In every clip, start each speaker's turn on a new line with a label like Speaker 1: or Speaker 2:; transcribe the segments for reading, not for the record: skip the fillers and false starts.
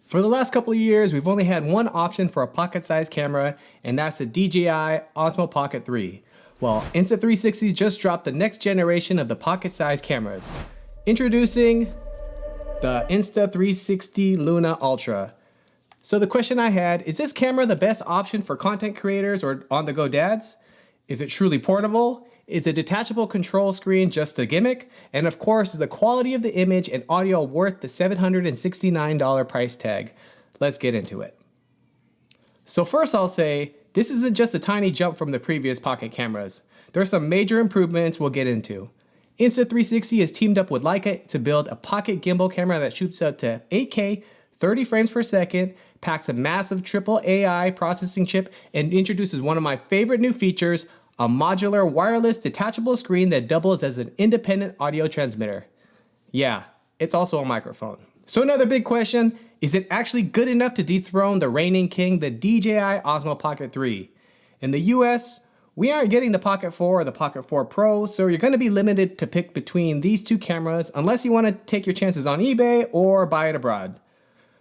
Speaker 1: For the last couple of years, we've only had one option for a pocket-sized camera, and that's the DJI Osmo Pocket 3. Well, Insta360 just dropped the next generation of the pocket-sized cameras. Introducing the Insta360 Luna Ultra. So the question I had, is this camera the best option for content creators or on-the-go dads? Is it truly portable? Is the detachable control screen just a gimmick? And of course, is the quality of the image and audio worth the $769 price tag? Let's get into it. So first I'll say, this isn't just a tiny jump from the previous pocket cameras. There are some major improvements we'll get into. Insta360 has teamed up with Leica to build a pocket gimbal camera that shoots up to 8K, 30 frames per second, packs a massive triple AI processing chip, and introduces one of my favorite new features, a modular wireless detachable screen that doubles as an independent audio transmitter. Yeah, it's also a microphone. So another big question, is it actually good enough to dethrone the reigning king, the DJI Osmo Pocket 3? In the US, we aren't getting the Pocket 4 or the Pocket 4 Pro, so you're gonna be limited to pick between these two cameras unless you wanna take your chances on eBay or buy it abroad.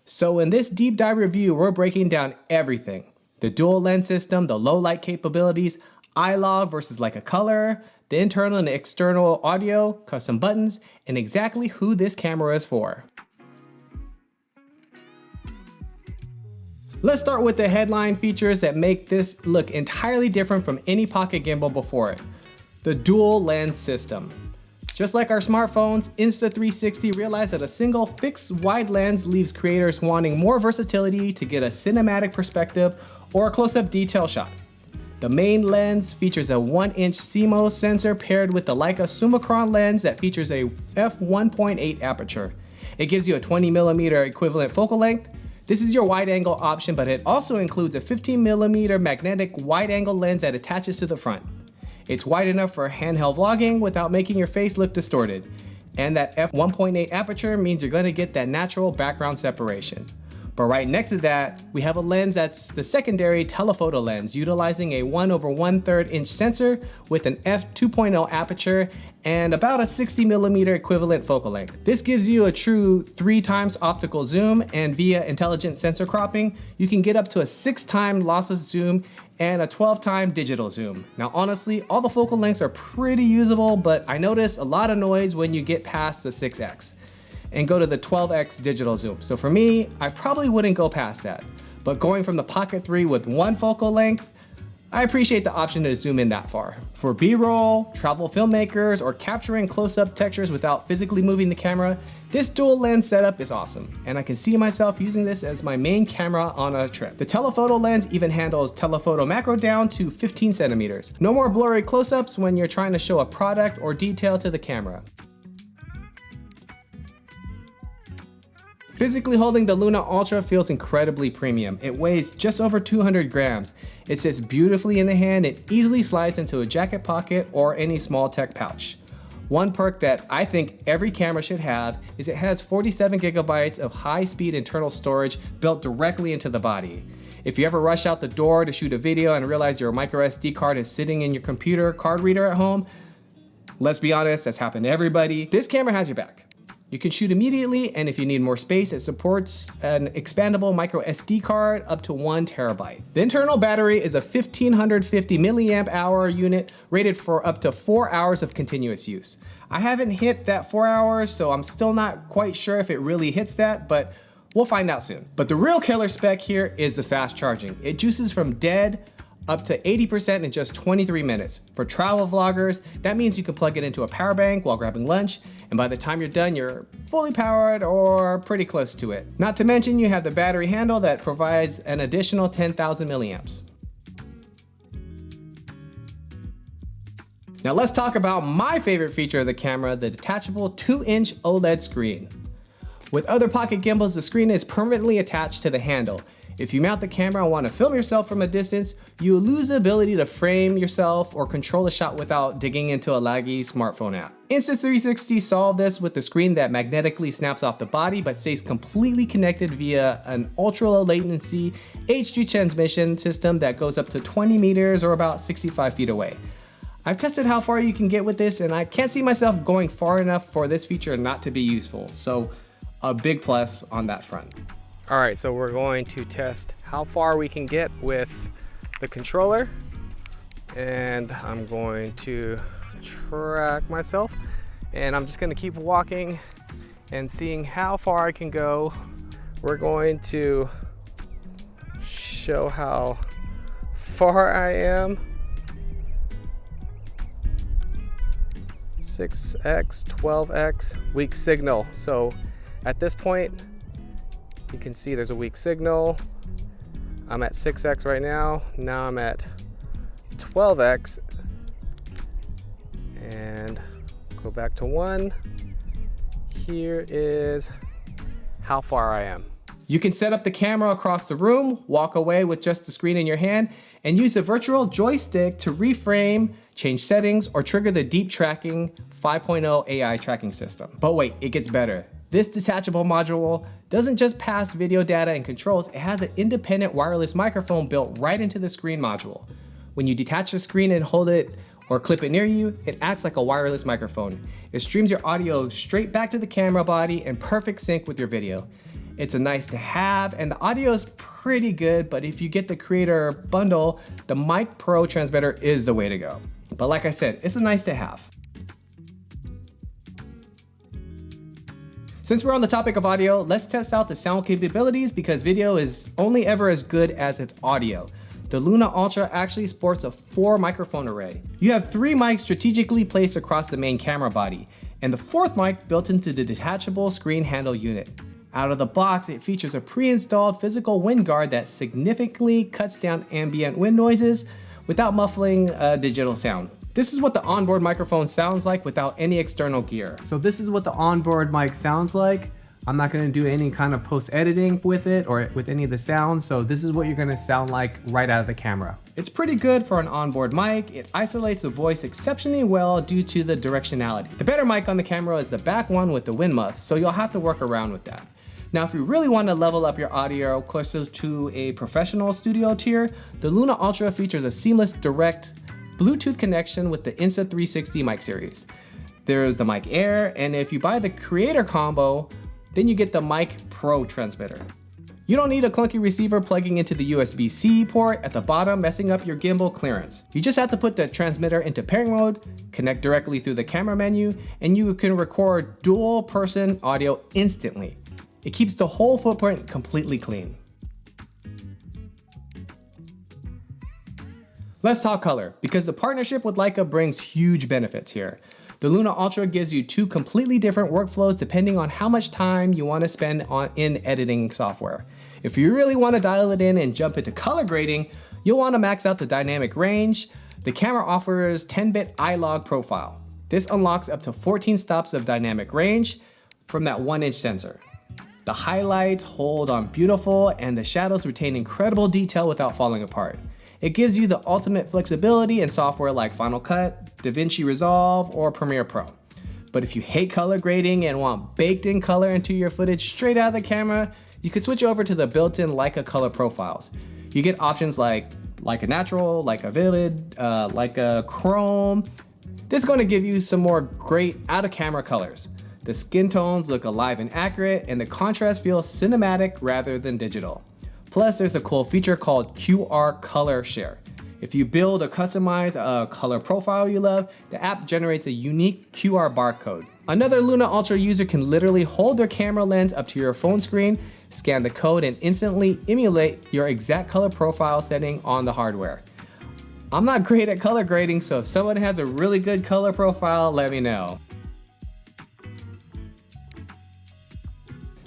Speaker 1: So in this deep dive review, we're breaking down everything. The dual lens system, the low light capabilities, iLog versus Leica color, the internal and external audio, custom buttons, and exactly who this camera is for. Let's start with the headline features that make this look entirely different from any pocket gimbal before it. The dual lens system. Just like our smartphones, Insta360 realized that a single fixed wide lens leaves creators wanting more versatility to get a cinematic perspective or a close-up detail shot. The main lens features a 1-inch CMOS sensor paired with the Leica Summicron lens that features a f1.8 aperture. It gives you a 20mm equivalent focal length. This is your wide angle option, but it also includes a 15mm magnetic wide angle lens that attaches to the front. It's wide enough for handheld vlogging without making your face look distorted. And that f1.8 aperture means you're gonna get that natural background separation. But right next to that, we have a lens that's the secondary telephoto lens, utilizing a 1/1/3 inch sensor with an f2.0 aperture and about a 60mm equivalent focal length. This gives you a true 3x optical zoom, and via intelligent sensor cropping, you can get up to a 6x lossless zoom and a 12x digital zoom. Now honestly, all the focal lengths are pretty usable, but I notice a lot of noise when you get past the 6x. And go to the 12x digital zoom. So for me, I probably wouldn't go past that. But going from the Pocket 3 with one focal length, I appreciate the option to zoom in that far. For B-roll, travel filmmakers, or capturing close-up textures without physically moving the camera, this dual lens setup is awesome. And I can see myself using this as my main camera on a trip. The telephoto lens even handles telephoto macro down to 15 centimeters. No more blurry close-ups when you're trying to show a product or detail to the camera. Physically holding the Luna Ultra feels incredibly premium. It weighs just over 200 grams. It sits beautifully in the hand and easily slides into a jacket pocket or any small tech pouch. One perk that I think every camera should have is it has 47 gigabytes of high-speed internal storage built directly into the body. If you ever rush out the door to shoot a video and realize your micro SD card is sitting in your computer card reader at home, let's be honest, that's happened to everybody. This camera has your back. You can shoot immediately, and if you need more space, it supports an expandable micro SD card up to 1 terabyte. The internal battery is a 1550 milliamp hour unit rated for up to 4 hours of continuous use. I haven't hit that 4 hours, so I'm still not quite sure if it really hits that, but we'll find out soon. But the real killer spec here is the fast charging. It juices from dead up to 80% in just 23 minutes. For travel vloggers, that means you can plug it into a power bank while grabbing lunch, and by the time you're done, you're fully powered or pretty close to it. Not to mention you have the battery handle that provides an additional 10,000 milliamps. Now let's talk about my favorite feature of the camera, the detachable 2-inch OLED screen. With other pocket gimbals, the screen is permanently attached to the handle. If you mount the camera and want to film yourself from a distance, you lose the ability to frame yourself or control a shot without digging into a laggy smartphone app. Insta360 solved this with the screen that magnetically snaps off the body but stays completely connected via an ultra low latency HD transmission system that goes up to 20 meters or about 65 feet away. I've tested how far you can get with this, and I can't see myself going far enough for this feature not to be useful, so a big plus on that front. All right, so we're going to test how far we can get with the controller, and I'm going to track myself, and I'm just gonna keep walking and seeing how far I can go. We're going to show how far I am. 6x, 12x, weak signal. So at this point, you can see there's a weak signal. I'm at 6x right now. Now I'm at 12x. And go back to 1. Here is how far I am. You can set up the camera across the room, walk away with just the screen in your hand, and use a virtual joystick to reframe, change settings, or trigger the Deep Tracking 5.0 AI tracking system. But wait, it gets better. This detachable module doesn't just pass video data and controls, it has an independent wireless microphone built right into the screen module. When you detach the screen and hold it or clip it near you, it acts like a wireless microphone. It streams your audio straight back to the camera body in perfect sync with your video. It's a nice to have, and the audio is pretty good, but if you get the creator bundle, the Mic Pro transmitter is the way to go. But like I said, it's a nice to have. Since we're on the topic of audio, let's test out the sound capabilities because video is only ever as good as its audio. The Luna Ultra actually sports a 4 microphone array. You have 3 mics strategically placed across the main camera body, and the 4th mic built into the detachable screen handle unit. Out of the box, it features a pre-installed physical wind guard that significantly cuts down ambient wind noises without muffling digital sound. This is what the onboard microphone sounds like without any external gear. So this is what the onboard mic sounds like. I'm not gonna do any kind of post-editing with it or with any of the sounds, so this is what you're gonna sound like right out of the camera. It's pretty good for an onboard mic. It isolates the voice exceptionally well due to the directionality. The better mic on the camera is the back one with the wind muff, so you'll have to work around with that. Now, if you really want to level up your audio closer to a professional studio tier, the Luna Ultra features a seamless direct Bluetooth connection with the Insta360 mic series. There's the Mic Air, and if you buy the Creator combo, then you get the Mic Pro transmitter. You don't need a clunky receiver plugging into the USB-C port at the bottom, messing up your gimbal clearance. You just have to put the transmitter into pairing mode, connect directly through the camera menu, and you can record dual person audio instantly. It keeps the whole footprint completely clean. Let's talk color, because the partnership with Leica brings huge benefits here. The Luna Ultra gives you 2 completely different workflows depending on how much time you want to spend in editing software. If you really want to dial it in and jump into color grading, you'll want to max out the dynamic range. The camera offers 10-bit I-log profile. This unlocks up to 14 stops of dynamic range from that 1-inch sensor. The highlights hold on beautiful and the shadows retain incredible detail without falling apart. It gives you the ultimate flexibility in software like Final Cut, DaVinci Resolve, or Premiere Pro. But if you hate color grading and want baked in color into your footage straight out of the camera, you can switch over to the built-in Leica color profiles. You get options like Leica Natural, Leica Vivid, Leica Chrome. This is going to give you some more great out-of-camera colors. The skin tones look alive and accurate, and the contrast feels cinematic rather than digital. Plus, there's a cool feature called QR Color Share. If you build or customize a color profile you love, the app generates a unique QR barcode. Another Luna Ultra user can literally hold their camera lens up to your phone screen, scan the code, and instantly emulate your exact color profile setting on the hardware. I'm not great at color grading, so if someone has a really good color profile, let me know.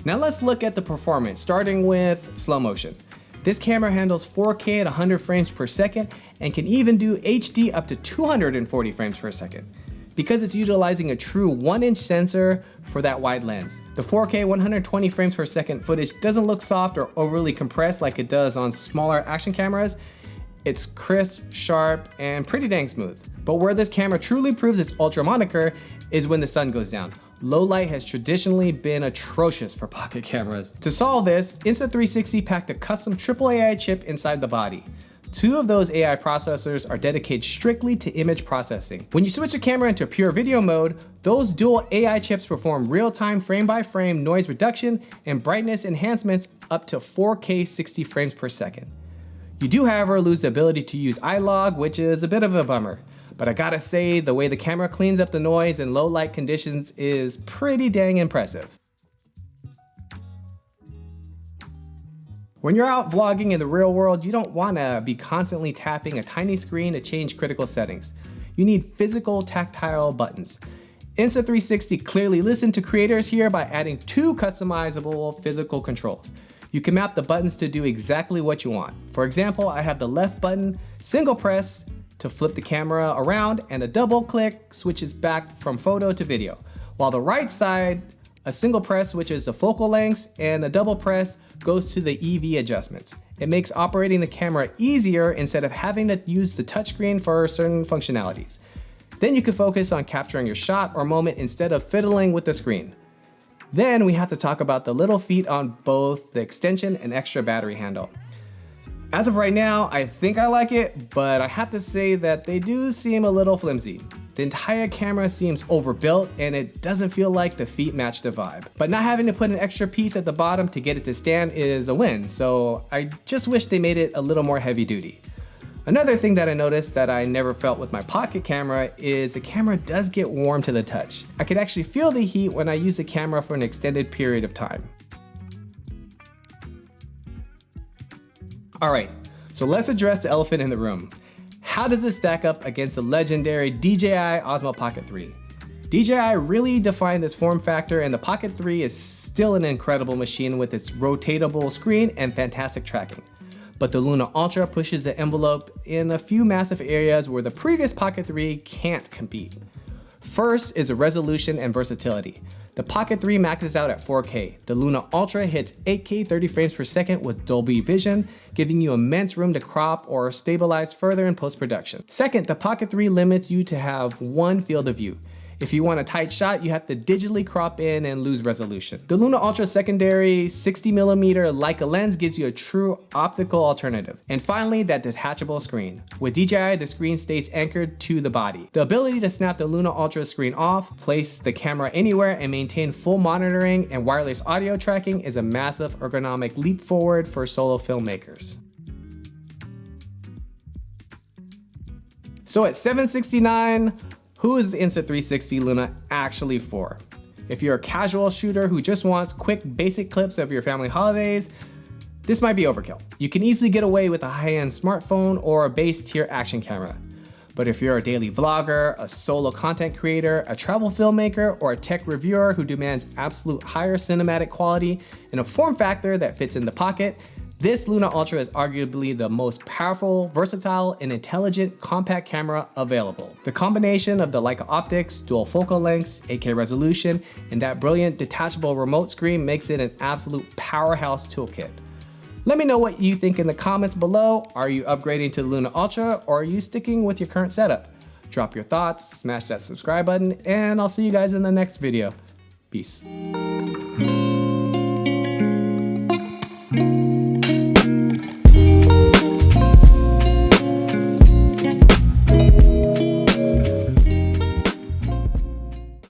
Speaker 1: Now let's look at the performance, starting with slow motion. This camera handles 4K at 100 frames per second and can even do HD up to 240 frames per second. Because it's utilizing a true 1-inch sensor for that wide lens, the 4K 120 frames per second footage doesn't look soft or overly compressed like it does on smaller action cameras. It's crisp, sharp, and pretty dang smooth. But where this camera truly proves its ultra moniker is when the sun goes down. Low light has traditionally been atrocious for pocket cameras. To solve this, Insta360 packed a custom AAA chip inside the body. 2 of those AI processors are dedicated strictly to image processing. When you switch the camera into pure video mode, those dual AI chips perform real-time frame-by-frame noise reduction and brightness enhancements up to 4K 60 frames per second. You do, however, lose the ability to use iLog, which is a bit of a bummer. But I gotta say, the way the camera cleans up the noise in low light conditions is pretty dang impressive. When you're out vlogging in the real world, you don't wanna be constantly tapping a tiny screen to change critical settings. You need physical tactile buttons. Insta360 clearly listened to creators here by adding 2 customizable physical controls. You can map the buttons to do exactly what you want. For example, I have the left button single press to flip the camera around, and a double click switches back from photo to video. While the right side, a single press switches to focal lengths, and a double press goes to the EV adjustments. It makes operating the camera easier instead of having to use the touchscreen for certain functionalities. Then you can focus on capturing your shot or moment instead of fiddling with the screen. Then we have to talk about the little feet on both the extension and extra battery handle. As of right now, I think I like it, but I have to say that they do seem a little flimsy. The entire camera seems overbuilt and it doesn't feel like the feet match the vibe. But not having to put an extra piece at the bottom to get it to stand is a win, so I just wish they made it a little more heavy duty. Another thing that I noticed that I never felt with my pocket camera is the camera does get warm to the touch. I could actually feel the heat when I use the camera for an extended period of time. All right, so let's address the elephant in the room. How does this stack up against the legendary DJI Osmo Pocket 3? DJI really defined this form factor, and the Pocket 3 is still an incredible machine with its rotatable screen and fantastic tracking. But the Luna Ultra pushes the envelope in a few massive areas where the previous Pocket 3 can't compete. First is the resolution and versatility. The Pocket 3 maxes out at 4K. The Luna Ultra hits 8K 30 frames per second with Dolby Vision, giving you immense room to crop or stabilize further in post-production. Second, the Pocket 3 limits you to have one field of view. If you want a tight shot, you have to digitally crop in and lose resolution. The Luna Ultra secondary 60mm Leica lens gives you a true optical alternative. And finally, that detachable screen. With DJI, the screen stays anchored to the body. The ability to snap the Luna Ultra screen off, place the camera anywhere, and maintain full monitoring and wireless audio tracking is a massive ergonomic leap forward for solo filmmakers. So at $769, who is the Insta360 Luna actually for? If you're a casual shooter who just wants quick basic clips of your family holidays, this might be overkill. You can easily get away with a high-end smartphone or a base tier action camera. But if you're a daily vlogger, a solo content creator, a travel filmmaker, or a tech reviewer who demands absolute higher cinematic quality in a form factor that fits in the pocket, this Luna Ultra is arguably the most powerful, versatile, and intelligent compact camera available. The combination of the Leica optics, dual focal lengths, 8K resolution, and that brilliant detachable remote screen makes it an absolute powerhouse toolkit. Let me know what you think in the comments below. Are you upgrading to the Luna Ultra, or are you sticking with your current setup? Drop your thoughts, smash that subscribe button, and I'll see you guys in the next video. Peace.